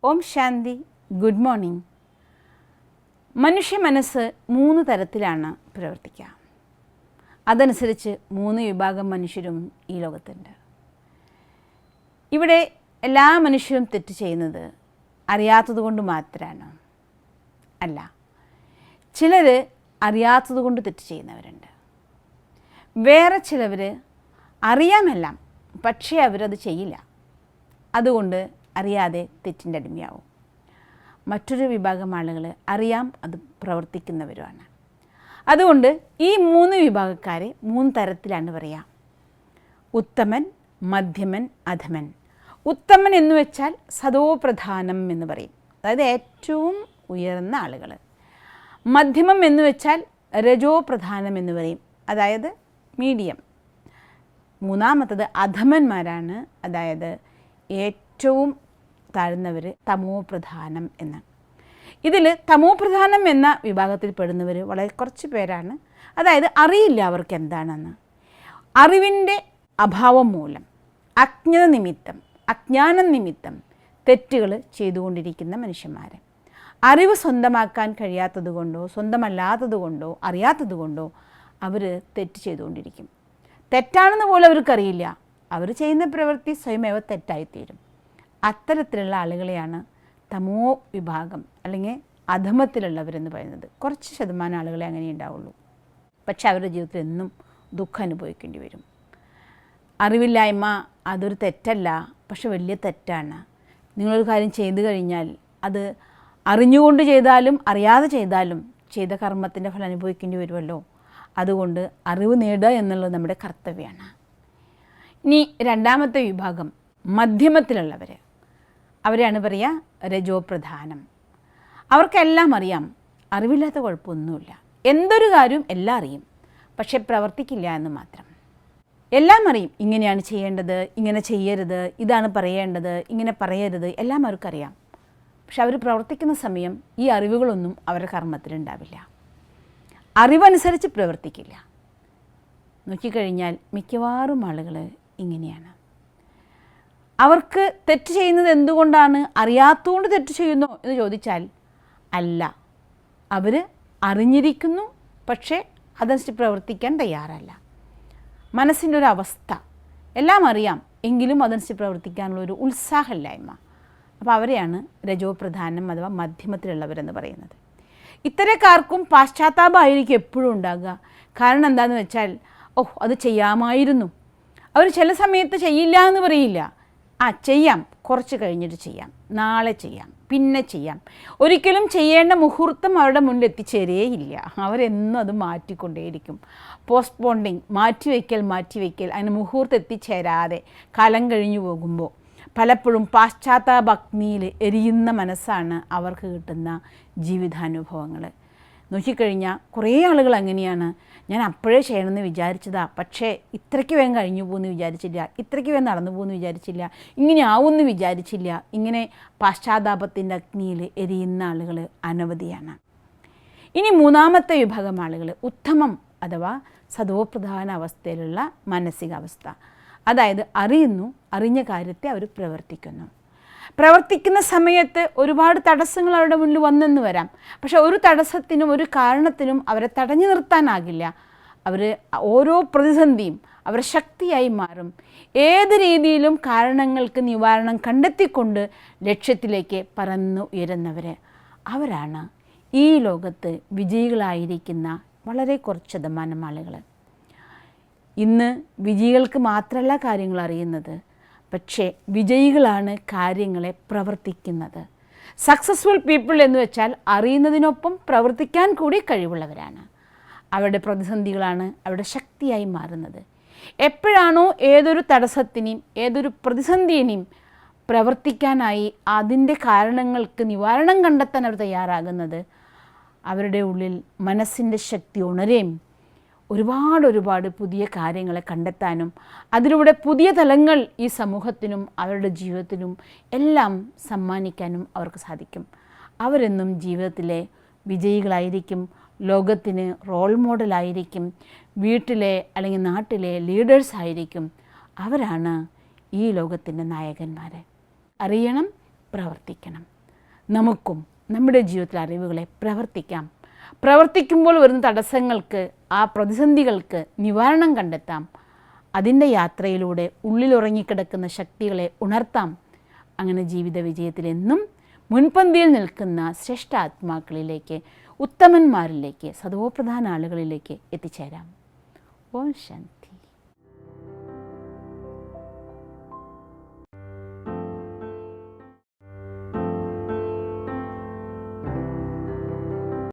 Om Shanti. Good morning. മനുഷ്യ മനസ്സ് 3 തരത്തിലാണ് പ്രവർത്തിക്കുക. അതനുസരിച്ച് 3 വിഭാഗം മനുഷ്യരും ഈ ലോകത്തുണ്ട്. ഇവിടെ എല്ലാ മനുഷ്യരും തെറ്റ് ചെയ്യുന്നത് അറിയാത്തത് കൊണ്ട് മാത്രമാണ് അല്ല. ചിലർ അറിയാത്തത് കൊണ്ട് തെറ്റ് ചെയ്യുന്നവരുണ്ട്. വേറെ ചിലവർ അറിയാമെല്ലാം, പക്ഷേ അവരത് ചെയ്യില്ല. അതുകൊണ്ട് അറിയാതെ തെറ്റിൻ്റെ അടിമയാവും. മറ്റൊരു വിഭാഗം ആളുകൾ അറിയാം, അത് പ്രവർത്തിക്കുന്നവരുമാണ്. അതുകൊണ്ട് ഈ 3 വിഭാഗക്കാരെ 3 തരത്തിലാണ് പറയുക: ഉത്തമൻ, മധ്യമൻ, അധമൻ. ഉത്തമൻ എന്ന് വെച്ചാൽ സതോപ്രധാനം എന്ന് പറയും, അതായത് ഏറ്റവും ഉയർന്ന ആളുകൾ. മധ്യമം എന്ന് വെച്ചാൽ രജോപ്രധാനം എന്ന് പറയും, അതായത് മീഡിയം. മൂന്നാമത്തത് അധമന്മാരാണ്, അതായത് ഏറ്റവും താഴ്ന്നവർ, തമോപ്രധാനം എന്ന്. ഇതിൽ തമോപ്രധാനം എന്ന വിഭാഗത്തിൽ പെടുന്നവർ വളരെ കുറച്ച് പേരാണ്. അതായത് അറിയില്ല അവർക്ക് എന്താണെന്ന്. അറിവിൻ്റെ അഭാവം മൂലം, അജ്ഞാനം നിമിത്തം തെറ്റുകൾ ചെയ്തുകൊണ്ടിരിക്കുന്ന മനുഷ്യന്മാർ. അറിവ് സ്വന്തമാക്കാൻ കഴിയാത്തത് കൊണ്ടോ സ്വന്തമല്ലാത്തത് കൊണ്ടോ അറിയാത്തത് കൊണ്ടോ അവർ തെറ്റ് ചെയ്തുകൊണ്ടിരിക്കും. തെറ്റാണെന്ന് പോലും അവർക്കറിയില്ല. അവർ ചെയ്യുന്ന പ്രവൃത്തി സ്വയമേവ തെറ്റായിത്തീരും. അത്തരത്തിലുള്ള ആളുകളെയാണ് തമോ വിഭാഗം അല്ലെങ്കിൽ അധമത്തിലുള്ളവരെന്ന് പറയുന്നത്. കുറച്ച് ശതമാനം ആളുകളെ അങ്ങനെ ഉണ്ടാവുള്ളൂ. പക്ഷെ അവരുടെ ജീവിതത്തിൽ എന്നും ദുഃഖം അനുഭവിക്കേണ്ടി വരും. അറിവില്ലായ്മ അതൊരു തെറ്റല്ല, പക്ഷെ വലിയ തെറ്റാണ്. നിങ്ങളൊരു കാര്യം ചെയ്തു കഴിഞ്ഞാൽ അത് അറിഞ്ഞുകൊണ്ട് ചെയ്താലും അറിയാതെ ചെയ്താലും ചെയ്ത കർമ്മത്തിൻ്റെ ഫലം അനുഭവിക്കേണ്ടി വരുമല്ലോ. അതുകൊണ്ട് അറിവ് നേടുക എന്നുള്ളത് നമ്മുടെ കർത്തവ്യമാണ്. ഇനി രണ്ടാമത്തെ വിഭാഗം മധ്യമത്തിലുള്ളവർ, അവരെയാണ് പറയുക രജോപ്രധാനം. അവർക്കെല്ലാം അറിയാം, അറിവില്ലാത്ത കുഴപ്പമൊന്നുമില്ല. എന്തൊരു കാര്യവും എല്ലാം അറിയും, പക്ഷെ പ്രവർത്തിക്കില്ല എന്ന് മാത്രം. എല്ലാം അറിയും, ഇങ്ങനെയാണ് ചെയ്യേണ്ടത്, ഇങ്ങനെ ചെയ്യരുത്, ഇതാണ് പറയേണ്ടത്, ഇങ്ങനെ പറയരുത്, എല്ലാം അവർക്കറിയാം. പക്ഷെ അവർ പ്രവർത്തിക്കുന്ന സമയം ഈ അറിവുകളൊന്നും അവരുടെ കർമ്മത്തിലുണ്ടാവില്ല. അറിവനുസരിച്ച് പ്രവർത്തിക്കില്ല. നോക്കിക്കഴിഞ്ഞാൽ മിക്കവാറും ആളുകൾ ഇങ്ങനെയാണ്. അവർക്ക് തെറ്റ് ചെയ്യുന്നത് എന്തുകൊണ്ടാണ്? അറിയാത്തതുകൊണ്ട് തെറ്റ് ചെയ്യുന്നു എന്ന് ചോദിച്ചാൽ അല്ല, അവർ അറിഞ്ഞിരിക്കുന്നു, പക്ഷേ അതനുസരിച്ച് പ്രവർത്തിക്കാൻ തയ്യാറല്ല. മനസ്സിൻ്റെ ഒരു അവസ്ഥ, എല്ലാം അറിയാം എങ്കിലും അതനുസരിച്ച് പ്രവർത്തിക്കാനുള്ള ഒരു ഉത്സാഹമില്ലായ്മ. അപ്പോൾ അവരെയാണ് രജോപ്രധാനം അഥവാ മധ്യമത്തിലുള്ളവരെന്ന് പറയുന്നത്. ഇത്തരക്കാർക്കും പാശ്ചാത്താപമായിരിക്കും എപ്പോഴും ഉണ്ടാകുക. കാരണം എന്താണെന്ന് വെച്ചാൽ, അത് ചെയ്യാമായിരുന്നു. അവർ ചില സമയത്ത് ചെയ്യില്ല എന്ന് പറയില്ല. ചെയ്യാം, കുറച്ച് കഴിഞ്ഞിട്ട് ചെയ്യാം, നാളെ ചെയ്യാം, പിന്നെ ചെയ്യാം. ഒരിക്കലും ചെയ്യേണ്ട മുഹൂർത്തം അവരുടെ മുന്നിൽ എത്തിച്ചേരേയില്ല. അവരെന്നും അത് മാറ്റിക്കൊണ്ടേയിരിക്കും. പോസ്റ്റ്പോണ്ടിങ്, മാറ്റിവെക്കൽ, അതിന് മുഹൂർത്തം എത്തിച്ചേരാതെ കാലം കഴിഞ്ഞു പോകുമ്പോൾ പലപ്പോഴും പാശ്ചാത്താപഗ്നിയിൽ എരിയുന്ന മനസ്സാണ് അവർക്ക് കിട്ടുന്ന ജീവിതാനുഭവങ്ങൾ. നോക്കിക്കഴിഞ്ഞാൽ കുറേ ആളുകൾ അങ്ങനെയാണ്. ഞാൻ അപ്പോഴേ ചെയ്യണമെന്ന് വിചാരിച്ചതാ, പക്ഷേ ഇത്രയ്ക്ക് വേഗം കഴിഞ്ഞു പോകുമെന്ന് വിചാരിച്ചില്ല, ഇത്രയ്ക്ക് വേഗം നടന്നു പോകുമെന്ന് വിചാരിച്ചില്ല, ഇങ്ങനെ ആവുമെന്ന് വിചാരിച്ചില്ല. ഇങ്ങനെ പാശ്ചാത്താപത്തിൻ്റെ അഗ്നിയിൽ എരിയുന്ന ആളുകൾ അനവധിയാണ്. ഇനി മൂന്നാമത്തെ വിഭാഗം ആളുകൾ ഉത്തമം അഥവാ സതോപ്രധാന അവസ്ഥയിലുള്ള മാനസികാവസ്ഥ. അതായത് അറിയുന്നു, അറിഞ്ഞ കാര്യത്തെ അവർ പ്രവർത്തിക്കുന്ന സമയത്ത് ഒരുപാട് തടസ്സങ്ങൾ അവരുടെ മുന്നിൽ വന്നെന്ന് വരാം. പക്ഷെ ഒരു തടസ്സത്തിനും ഒരു കാരണത്തിനും അവരെ തടഞ്ഞു നിർത്താനാകില്ല. അവർ ഓരോ പ്രതിസന്ധിയും അവരുടെ ശക്തിയായി മാറും. ഏത് രീതിയിലും കാരണങ്ങൾക്ക് നിവാരണം കണ്ടെത്തിക്കൊണ്ട് ലക്ഷ്യത്തിലേക്ക് പറന്നു ഉയരുന്നവർ, അവരാണ് ഈ ലോകത്ത് വിജയികളായിരിക്കുന്ന വളരെ കുറച്ച് ശതമാനം ആളുകൾ. ഇന്ന് വിജയികൾക്ക് മാത്രമല്ല കാര്യങ്ങൾ അറിയുന്നത്, പക്ഷേ വിജയികളാണ് കാര്യങ്ങളെ പ്രവർത്തിക്കുന്നത്. സക്സസ്ഫുൾ പീപ്പിൾ എന്ന് വെച്ചാൽ അറിയുന്നതിനൊപ്പം പ്രവർത്തിക്കാൻ കൂടി കഴിവുള്ളവരാണ്. അവരുടെ പ്രതിസന്ധികളാണ് അവരുടെ ശക്തിയായി മാറുന്നത്. എപ്പോഴാണോ ഏതൊരു തടസ്സത്തിനെയും ഏതൊരു പ്രതിസന്ധിയെയും പ്രവർത്തിക്കാനായി അതിൻ്റെ കാരണങ്ങൾക്ക് നിവാരണം കണ്ടെത്താൻ അവർ തയ്യാറാകുന്നത്, അവരുടെ ഉള്ളിൽ മനസ്സിൻ്റെ ശക്തി ഉണരുകയും ഒരുപാട് പുതിയ കാര്യങ്ങളെ കണ്ടെത്താനും അതിലൂടെ പുതിയ തലങ്ങൾ ഈ സമൂഹത്തിനും അവരുടെ ജീവിതത്തിനും എല്ലാം സമ്മാനിക്കാനും അവർക്ക് സാധിക്കും. അവരെന്നും ജീവിതത്തിലെ വിജയികളായിരിക്കും, ലോകത്തിന് റോൾ മോഡലായിരിക്കും, വീട്ടിലെ അല്ലെങ്കിൽ നാട്ടിലെ ലീഡേഴ്സായിരിക്കും. അവരാണ് ഈ ലോകത്തിൻ്റെ നായകന്മാർ. അറിയണം, പ്രവർത്തിക്കണം. നമുക്കും നമ്മുടെ ജീവിതത്തിലെ അറിവുകളെ പ്രവർത്തിക്കാം. പ്രവർത്തിക്കുമ്പോൾ വരുന്ന തടസ്സങ്ങൾക്ക്, ആ പ്രതിസന്ധികൾക്ക് നിവാരണം കണ്ടെത്താം. അതിൻ്റെ യാത്രയിലൂടെ ഉള്ളിലുറങ്ങിക്കിടക്കുന്ന ശക്തികളെ ഉണർത്താം. അങ്ങനെ ജീവിത വിജയത്തിലെന്നും മുൻപന്തിയിൽ നിൽക്കുന്ന ശ്രേഷ്ഠ ആത്മാക്കളിലേക്ക്, ഉത്തമന്മാരിലേക്ക്, സദോപ്രധാന ആളുകളിലേക്ക് എത്തിച്ചേരാം. ഓം ശാന്തി.